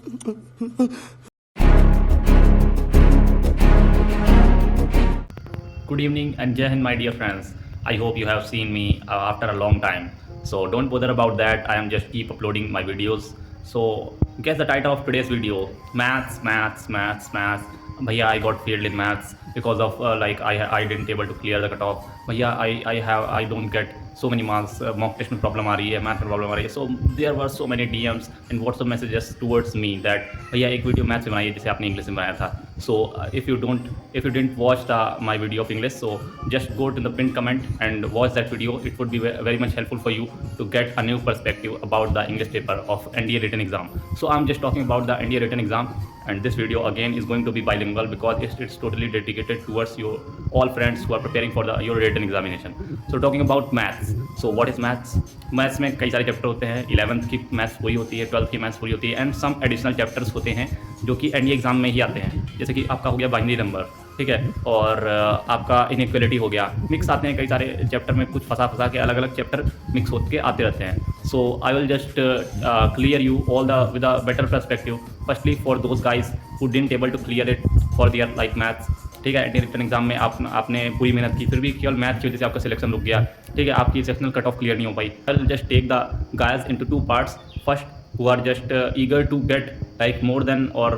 Good evening and Jai Hind, my dear friends. I hope you have seen me after a long time. So don't bother about that. I am just keep uploading my videos. So guess the title of today's video: maths, maths, maths, maths. Bhaiya, I got failed in maths because of I didn't able to clear the cutoff. Bhaiya, I don't get so many marks. Mock test में problem आ रही है, math में problem आ रही है. So there were so many DMs and WhatsApp messages towards me that भैया एक video maths में बनाइए जैसे आपने इंग्लिश में बनाया था. So if you didn't watch my video of English, so just go to the pinned comment and watch that video. It would be very much helpful for you to get a new perspective about the English paper of NDA written exam. So I'm just talking about the NDA written exam, and this video again is going to be bilingual because it's totally dedicated towards your all friends who are preparing for your written examination. So talking about maths. So what is maths? Maths में कई सारे chapter होते हैं. 11th की maths पूरी होती है, 12th की मैथ्स पूरी होती है, एंड सम एडिशनल चैप्टर्स होते हैं जो कि एनडीए एग्जाम में ही आते हैं. जैसे कि आपका हो गया बाइनरी नंबर, ठीक है, और आपका इनइक्वालिटी हो गया. मिक्स आते हैं कई सारे चैप्टर में, कुछ फंसा के अलग अलग चैप्टर मिक्स होकर आते रहते हैं. So I will just clear you all the with a better perspective. Firstly for those guys who didn't able to clear it for their like maths, ठीक है, रिटन एग्जाम में आपने पूरी मेहनत की, फिर भी केवल मैथ की वजह से आपका सिलेक्शन रुक गया, ठीक है, आपकी सेक्शनल कट ऑफ क्लियर नहीं हो पाई. I will just take the guys into two parts. First, who are just eager to get like more than or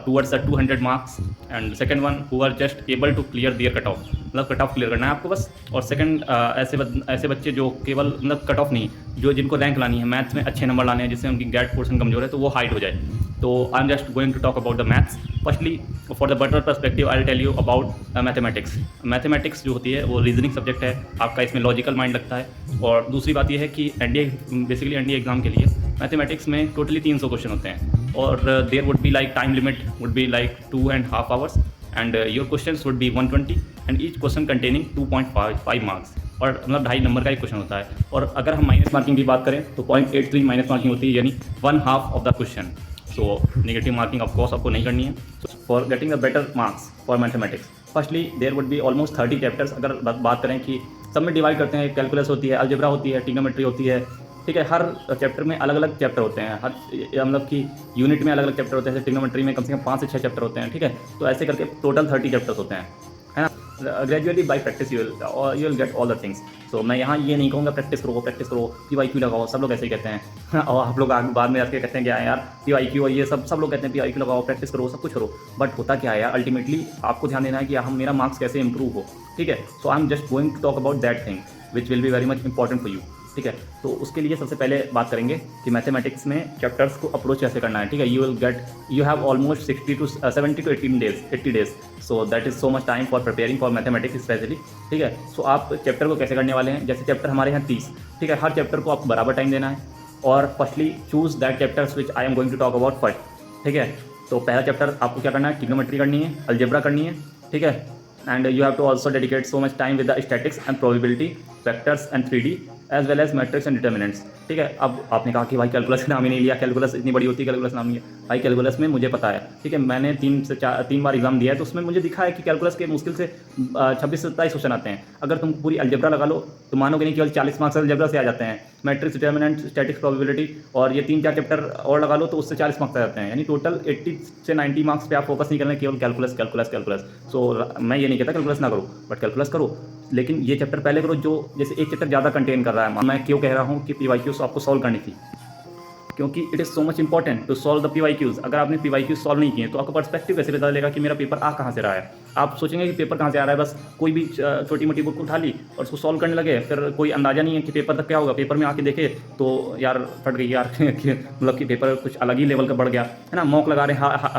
towards the 200 marks, and second one who are just able to clear their cut off. मतलब cut off clear करना है आपको बस. और second ऐसे बच्चे जो केवल मतलब कट ऑफ नहीं, जो जिनको रैंक लानी है, मैथ्स में अच्छे नंबर लाने हैं, जिससे उनकी गेट पोर्शन कमजोर है तो वो हाइट हो जाए. तो I am just going to talk about the maths. Firstly for the better perspective I will tell you about mathematics. Mathematics जो होती है वो रीजनिंग सब्जेक्ट है आपका, इसमें लॉजिकल माइंड लगता है. और दूसरी बात यह है कि बेसिकली एनडीए एग्जाम के लिए मैथमेटिक्स में टोटली 300 क्वेश्चन होते हैं, और there would be like time limit would be like 2.5 hours, and your questions would be 120 and each question containing 2.5 marks. और मतलब 2.5 नंबर का एक क्वेश्चन होता है. और अगर हम माइनस मार्किंग की बात करें तो 0.83 माइनस मार्किंग होती है, यानी 1/2 of the question. So negative marking of course आपको नहीं करनी है. For getting the better marks for mathematics, firstly there would be almost 30 chapters. अगर बात करें कि सब में डिवाइड करते हैं, कैलकुलस होती है, अलजेब्रा होती है, ट्रिग्नोमेट्री होती है, ठीक है, हर चैप्टर में अलग अलग चैप्टर होते हैं, हर मतलब कि यूनिट में अलग अलग चैप्टर होते हैं. जैसे ट्रिग्नोमेट्री में कम से कम 5 से 6 चैप्टर होते हैं, ठीक है. तो ऐसे करके टोटल 30 चैप्टर्स होते हैं, है ना. Gradually by practice you will get all the things. So मैं यहाँ ये नहीं कहूँगा प्रैक्टिस करो, PYQ लगाओ, सब लोग ऐसे ही कहते हैं. और आप लोग बाद में आके कहते हैं क्या है यार, PYQ और ये सब लोग कहते हैं PYQ लगाओ, प्रैक्टिस करो, सब कुछ करो. बट होता क्या है यार, अल्टीमेटली आपको ध्यान देना है कि मेरा मार्क्स कैसे इंप्रूव हो, ठीक है. So I am just going to talk about that thing which will be very much important for you, ठीक है. तो उसके लिए सबसे पहले बात करेंगे कि मैथमेटिक्स में चैप्टर्स को अप्रोच कैसे करना है, ठीक है. You have almost 70 to 80 days. So that is so much time for preparing for mathematics specially, ठीक है. सो आप चैप्टर को कैसे करने वाले हैं, जैसे चैप्टर हमारे यहाँ 30, ठीक है, हर चैप्टर को आपको बराबर टाइम देना है. और firstly choose that chapters which I am going to talk about first, ठीक है. तो पहला चैप्टर आपको क्या करना है, ट्रिग्नोमेट्री करनी है, अलजेब्रा करनी है, ठीक है. And you have to also dedicate so much time with the statics and probability, vectors and 3D as well as matrix and determinants, ठीक है. अब आपने कहा कि भाई कैलकुलस नाम ही नहीं लिया, कैलकुलस इतनी बड़ी होती है, कैलकुलस नाम नहीं है. भाई कैलकुलस में मुझे पता है, ठीक है, मैंने 3 बार एग्जाम दिया है, तो उसमें मुझे दिखा है कि कैलकुलस के मुश्किल से 26 से 27 क्वेश्चन आते हैं. अगर तुम पूरी अलजेब्रा लगा लो तो मानोगे नहीं, केवल 40 मार्क्स अलजेब्रा से आ जाते हैं. मैट्रिक्स, डिटर्मिनेंट, स्टैटिक्स, प्रोबेबिलिटी और ये 3-4 चैप्टर और लगा लो तो उससे 40 मार्क्स आ जाते हैं. यानी टोटल 80 से 90 मार्क्स पे आप फोकस नहीं करना, केवल कैलकुलस. सो मैं ये नहीं कहता कैलकुलस ना करो, बट कैलकुलस करो, लेकिन ये चैप्टर पहले करो जो जैसे एक चैप्टर ज़्यादा कंटेन कर रहा है. मैं क्यों कह रहा हूँ कि PYQs आपको सॉल्व करनी थी, क्योंकि it is so much important to solve the PYQs. अगर आपने PYQs सॉल्व नहीं किए तो आपका पर्सपेक्टिव कैसे पता चलेगा कि मेरा पेपर आ कहाँ से रहा है. आप सोचेंगे कि पेपर कहाँ से आ रहा है, बस कोई भी छोटी मोटी बुक उठा ली और उसको सॉल्व करने लगे, फिर कोई अंदाज़ा नहीं है कि पेपर तक क्या होगा. पेपर में आके देखे तो यार फट गई यार मतलब कि पेपर कुछ अलग ही लेवल का बढ़ गया, है ना. मॉक लगा रहे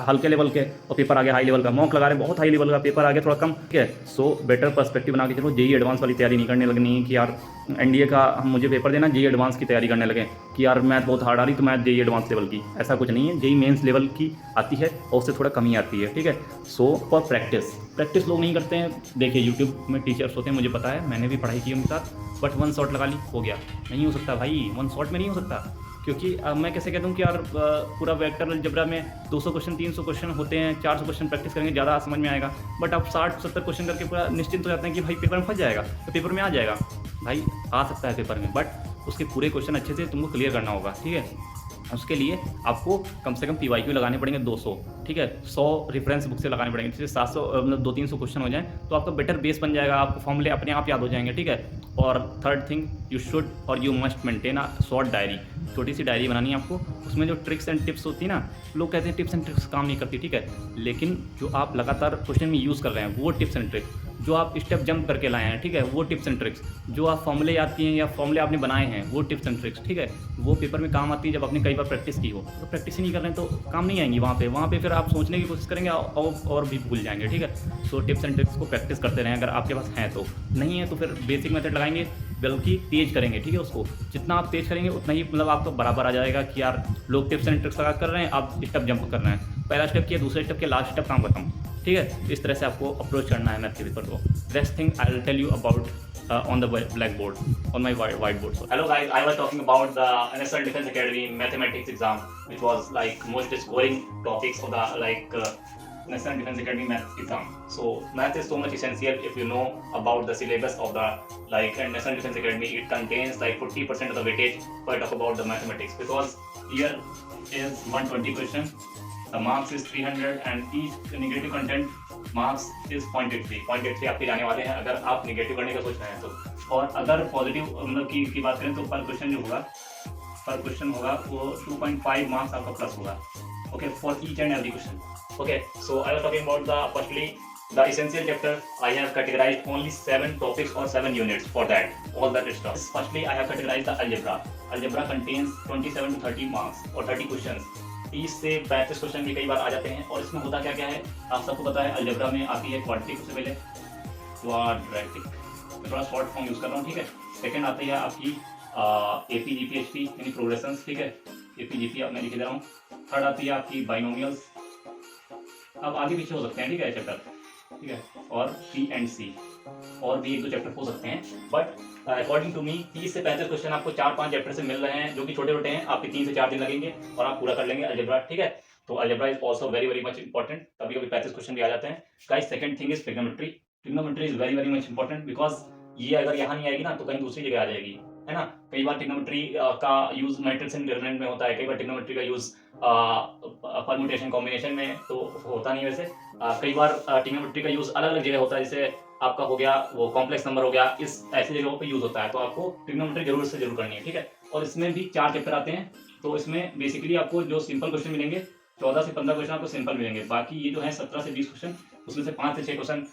हल्के लेवल के और पेपर आ गया हाई लेवल का, मॉक लगा रहे बहुत हाई लेवल का, पेपर आ गया थोड़ा कम, ठीक है. सो बेटर पर्सपेक्टिव बना के चलो. जेई एडवांस वाली तैयारी नहीं करने लगनी है कि यार एनडीए का मुझे पेपर देना, जेई एडवांस की तैयारी करने लगे कि यार मैथ बहुत हार्ड आ रही तो मैथ जेई एडवांस लेवल की. ऐसा कुछ नहीं है, जेई मेंस लेवल की आती है और उससे थोड़ा कम ही आती है, ठीक है. सो फॉर प्रैक्टिस लोग नहीं करते हैं. देखिए यूट्यूब में टीचर्स होते हैं, मुझे पता है, मैंने भी पढ़ाई की उनके साथ, बट 1 शॉट लगा ली हो गया. नहीं हो सकता भाई, 1 शॉट में नहीं हो सकता. क्योंकि मैं कैसे कहता हूँ कि यार पूरा वेक्टर अलजेब्रा में 200 क्वेश्चन 300 क्वेश्चन होते हैं, 400 क्वेश्चन प्रैक्टिस करेंगे ज़्यादा समझ में आएगा. बट आप 60-70 क्वेश्चन करके पूरा निश्चिंत हो जाते हैं कि भाई पेपर में फंस जाएगा, तो पेपर में आ जाएगा. भाई आ सकता है पेपर में, बट उसके पूरे क्वेश्चन अच्छे से तुमको क्लियर करना होगा, ठीक है. उसके लिए आपको कम से कम PYQ लगाने पड़ेंगे 200, ठीक है। 100 रेफरेंस बुक से लगाने पड़ेंगे, जैसे 700 मतलब 200-300 क्वेश्चन हो जाएँ तो आपका बेटर बेस बन जाएगा, आपको फॉर्मूले अपने आप याद हो जाएंगे, ठीक है। और थर्ड थिंग, यू शुड और you must maintain a short diary. छोटी सी डायरी बनानी है आपको, उसमें जो ट्रिक्स एंड टिप्स होती है ना, लोग कहते हैं टिप्स एंड ट्रिक्स काम नहीं करती, ठीक है, लेकिन जो आप लगातार क्वेश्चन में यूज़ कर रहे हैं वो टिप्स एंड ट्रिक्स, जो आप स्टेप जंप करके लाए हैं, ठीक है, वो टिप्स एंड ट्रिक्स, जो आप फॉर्मूले याद किए हैं या फॉर्मूले आपने बनाए हैं वो टिप्स एंड ट्रिक्स, ठीक है, वो पेपर में काम आती है जब आपने कई बार प्रैक्टिस की हो। तो प्रैक्टिस ही नहीं कर रहे हैं तो काम नहीं आएंगी वहाँ पे फिर आप सोचने की कोशिश करेंगे और भी भूल जाएंगे, ठीक है। सो टिप्स एंड ट्रिक्स को प्रैक्टिस करते रहें, अगर आपके पास हैं तो, नहीं है तो फिर बेसिक मेथड लगाएंगे, बल्कि तेज करेंगे, ठीक है। उसको जितना आप तेज करेंगे उतना ही मतलब आपको बराबर आ जाएगा कि यार लोग टिप्स एंड ट्रिक्स लगा कर रहे हैं, आप स्टेप जंप कर रहे हैं, पहला स्टेप किया, दूसरे स्टेप के लास्ट स्टेप काम खत्म, ठीक है। इस तरह से आपको अप्रोच करना है मैथ के पेपर को। Next thing I will tell you about on the blackboard, on my whiteboard. So hello guys, I was talking about the National Defense Academy mathematics exam, which was like most scoring topics of the National Defense Academy math exam. So math is so much essential if you know about the syllabus of the National Defense Academy. It contains like 40% of the weightage if I talk about the mathematics, because here is 120 question, the marks is 300 and each negative content marks is 0.83 आपके जाने वाले हैं अगर आप negative करने का सोच रहे हैं तो। और अगर पॉजिटिव मतलब की बात करें तो पर क्वेश्चन होगा वो 2.5 मार्क्स आपका प्लस होगा, okay, for each and every question, okay. So I was talking about the firstly the essential chapter. I have categorized only 7 topics or 7 units for that, all that stuff. Firstly, I have categorized the algebra contains 27 to 30 marks or 30 questions. 30 से 35 question भी कई बार आ जाते हैं। और इसमें होता क्या क्या है आप सबको पता है। अलजेब्रा में आती है क्वाड्रेटिक, सबसे पहले क्वाड्रेटिक, मैं थोड़ा शॉर्ट फॉर्म यूज़ कर रहा हूँ, ठीक है। सेकंड आती है आपकी APGPHP यानी प्रोग्रेशंस, ठीक है, APGP अब मैं लिख दे रहा हूँ। थर्ड आती है आपकी बाइनोमियल्स, अब आगे पीछे हो सकते हैं, ठीक है, चैप्टर, ठीक है। और P&C और भी 1-2 चैप्टर हो सकते हैं, बट अकॉर्डिंग टू मी 30 से 35 क्वेश्चन आपको 4-5 चैप्टर से मिल रहे हैं जो कि छोटे छोटे हैं। आपके 3 से 4 दिन लगेंगे और आप पूरा कर लेंगे अलजेब्रा, ठीक है। तो algebra is also very very much important, कभी कभी 35 क्वेश्चन भी आ जाते हैं। Guys, second thing is trigonometry is very very much important, because ये अगर यहाँ नहीं आएगी ना तो कहीं दूसरी जगह आ जाएगी, है ना। कई बार ट्रिग्नोमेट्री का यूज मैट्रिक्स एंड डिटरमिनेंट में होता है, कई बार ट्रिग्नोमेट्री का यूज परम्यूटेशन कॉम्बिनेशन में तो होता नहीं वैसे। कई बार ट्रिग्नोमेट्री का यूज अलग अलग जगह होता है, जैसे आपका हो गया वो कॉम्प्लेक्स नंबर हो गया, इस ऐसी जगहों पे यूज होता है। तो आपको ट्रिग्नोमेट्री जरूर से जरूर करनी है, ठीक है। और इसमें भी 4 चैप्टर आते हैं, तो इसमें बेसिकली आपको जो सिंपल क्वेश्चन मिलेंगे 14 से 15 क्वेश्चन आपको सिंपल मिलेंगे। बाकी ये जो है 17 से 20 क्वेश्चन, उसमें से 5 से 6 क्वेश्चन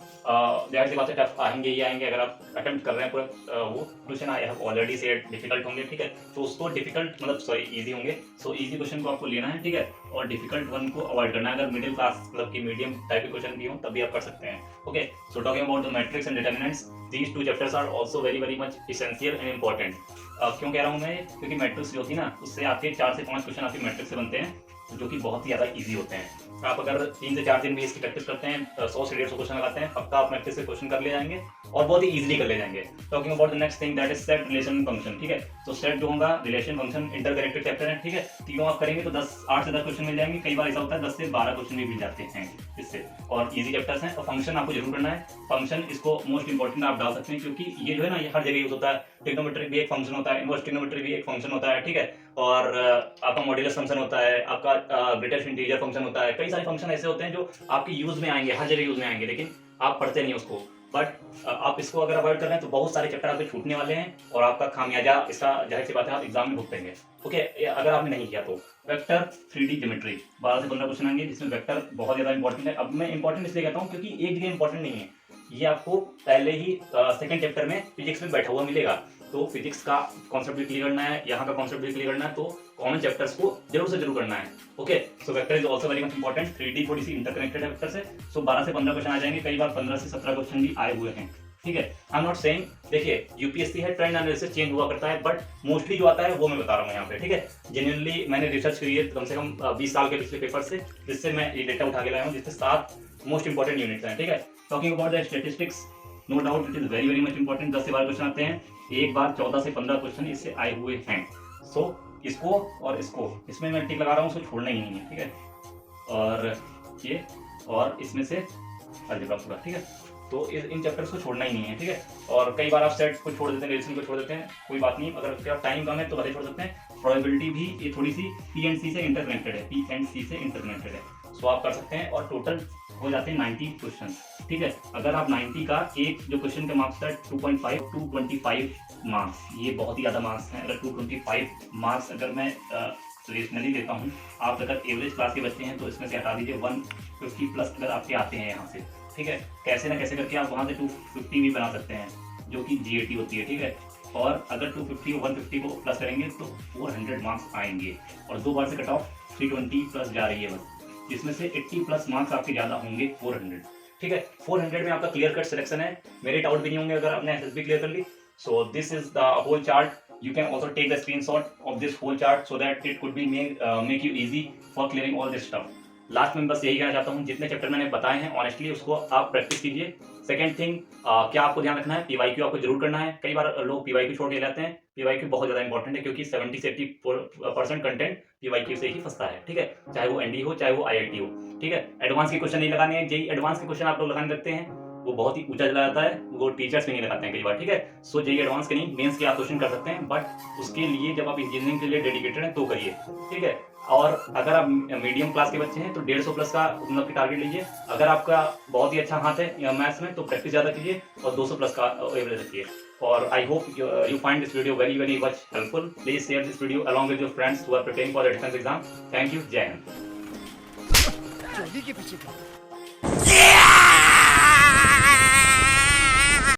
जाहिर सी बात है टफ आएंगे ही आएंगे अगर आप अटेम्प्ट कर रहे हैं पूरा वो question. I have already said difficult होंगे, ठीक है। तो उसको डिफिकल्ट मतलब सॉरी इजी होंगे। सो इजी क्वेश्चन को आपको लेना है, ठीक है, और डिफिकल्ट वन को अवॉइड करना है। अगर मिडिल क्लास मतलब कि मीडियम टाइप के क्वेश्चन भी हो तब भी आप कर सकते हैं, okay. So talking about the matrix and determinants, these 2 chapters are also very very much essential and important. क्यों कह रहा हूँ मैं, क्योंकि मैट्रिक्स जो थी ना उससे आपके 4 से 5 क्वेश्चन आपके मैट्रिक्स से बनते हैं जो कि बहुत ही ज़्यादा इजी होते हैं। आप अगर 3 से 4 दिन भी इसकी प्रैक्टिस करते हैं, 100 से 150 क्वेश्चन लगाते हैं, पक्का आप मैट्रिक्स से क्वेश्चन कर ले जाएंगे और बहुत ही इजीली कर ले जाएंगे। Talking about the next thing that is set, relation, function, ठीक है। तो सेट जो होगा, रिलेशन, फंक्शन, इंटरकनेक्टेड चैप्टर है, ठीक है। तीनों आप करेंगे तो 8 से 10 क्वेश्चन मिल जाएंगे। कई बार ऐसा होता है 10 से 12 क्वेश्चन भी मिल जाते हैं इससे, और इजी चैप्टर्स हैं। और फंक्शन आपको जरूर करना है। फंक्शन इसको मोस्ट इंपॉर्टेंट आप डाल सकते हैं, क्योंकि ये जो है ना ये हर जगह यूज होता है। ट्रिग्नोमेट्री भी एक फंक्शन होता है, इनवर्स ट्रिग्नोमेट्री भी एक फंक्शन होता है, ठीक है। और आपका मॉड्यूलस फंक्शन होता है, आपका ग्रेटेस्ट इंटीजर फंक्शन होता है। कई सारे फंक्शन ऐसे होते हैं जो आपके यूज में आएंगे, हर जगह यूज में आएंगे, लेकिन आप पढ़ते नहीं उसको। बट आप इसको अगर अवॉइड कर रहे हैं तो बहुत सारे चैप्टर आपके छूटने वाले हैं और आपका खामियाजा इसका जाहिर सी बात है आप एग्जाम में भुगतेंगे, ओके, अगर आपने नहीं किया तो। वेक्टर, 3D ज्योमेट्री, 12 से 15 क्वेश्चन आएंगे जिसमें वेक्टर बहुत ज्यादा इंपॉर्टेंट है। अब मैं इंपॉर्टेंट इसलिए कहता हूँ क्योंकि एक जगह इंपॉर्टेंट नहीं है, ये आपको पहले ही सेकंड चैप्टर में फिजिक्स में बैठा हुआ मिलेगा। तो फिजिक्स का कॉन्सेप्ट भी क्लियर करना है, यहाँ का कॉन्सेप्ट भी क्लियर करना है, तो कॉमन चैप्टर्स को जरूर से जरूर करना है, okay. So vector is also very much important. 3D थोड़ी सी इंटरकनेक्टेड है वेक्टर से। सो 12 से 15 क्वेश्चन आ जाएंगे, कई बार 15 से 17 क्वेश्चन भी आए हुए हैं, ठीक है। आई एम नॉट सेइंग, देखिए यूपीएससी है, ट्रेंड एनालिसिस चेंज हुआ करता है, बट मोस्टली जो आता है वो मैं बता रहा हूँ यहाँ पे, ठीक है। जेन्युइनली मैंने रिसर्च करी है कम से कम 20 साल के पिछले पेपर से, जिससे मैं ये डेटा उठा के लाया हूँ, जिससे 7 मोस्ट इंपॉर्टेंट यूनिट्स हैं, ठीक है। Talking about the statistics, no doubt it is very very much important. 10 से 12 क्वेश्चन आते हैं, एक बार 14 से 15 क्वेश्चन इससे आए हुए हैं। सो इसको और इसको, इसमें मैं टिक लगा रहा हूँ, उसको छोड़ना ही नहीं है, ठीक है। और ये और इसमें से अलजेब्रा पूरा, ठीक है। तो इन चैप्टर्स को छोड़ना ही नहीं है, ठीक है। और कई बार आप सेट को छोड़ देते हैं, रिलेशन को छोड़ देते हैं, कोई बात नहीं, अगर आपका टाइम कम है तो भले छोड़ सकते हैं, प्रोबेबिलिटी भी ये थोड़ी सी पी एंड सी से इंटरकनेक्टेड है, पी एंड सी से इंटरकनेक्टेड है। सो आप कर सकते हैं और टोटल हो जाते हैं 90 क्वेश्चन। ठीक है, अगर आप 90 का एक जो क्वेश्चन का मार्क्स था 2.5 225 मार्क्स, ये बहुत ही ज़्यादा मार्क्स हैं। अगर 225 मार्क्स अगर मैं रेशनली देता हूँ, आप अगर एवरेज क्लास के बच्चे हैं तो इसमें से हटा दीजिए 150 प्लस अगर आपके आते हैं यहाँ से। ठीक है, कैसे ना कैसे करके आप वहाँ से 250 भी बना सकते हैं, जो कि GAT होती है। ठीक है, और अगर 250 और 150 को प्लस करेंगे तो 400 मार्क्स आएंगे, और 2 बार से कट ऑफ 320 प्लस जा रही है बस, जिसमें से 80 प्लस मार्क्स आपके ज़्यादा होंगे 400। ठीक है, 400 में आपका क्लियर कट सिलेक्शन है, मेरे डाउट भी नहीं होंगे अगर आपने SSB क्लियर कर ली। So this is the whole chart, you can also take the screenshot of this whole chart so that it could be make you easy for clearing all this stuff. Last में बस यही कहना चाहता हूँ, जितने chapter मैंने बताए हैं ऑनेस्टली उसको आप प्रैक्टिस कीजिए। सेकंड थिंग, क्या आपको ध्यान रखना है, PYQ आपको जरूर करना है। कई बार लोग PYQ छोड़ के जाते हैं, PYQ बहुत ज़्यादा इंपॉर्टेंट है, क्योंकि 70 से 80% कंटेंट PYQ से ही फंसता है। ठीक है, चाहे वो ND हो चाहे वो IIT हो। ठीक है, एडवांस के क्वेश्चन नहीं लगाने हैं, जेई एडवांस के क्वेश्चन आप लोग लगाने लगते हैं, वो बहुत ही ऊंचा चला जाता है, वो टीचर्स भी नहीं लगाते हैं कई बार। ठीक है, सो जेई एडवांस के नहीं, मेंस के आप क्वेश्चन कर सकते हैं, बट उसके लिए जब आप इंजीनियरिंग के लिए डेडिकेटेड हैं तो करिए। ठीक है, और अगर आप मीडियम क्लास के बच्चे हैं तो 150 प्लस का मतलब की टारगेट लीजिए। अगर आपका बहुत ही अच्छा हाथ है मैथ्स में तो प्रैक्टिस ज़्यादा कीजिए और 200 प्लस का एवरेज रखिए। और I hope you find this video very much helpful. Please share this video along with your friends who are preparing for the defense exam. Thank you. जय हिंद।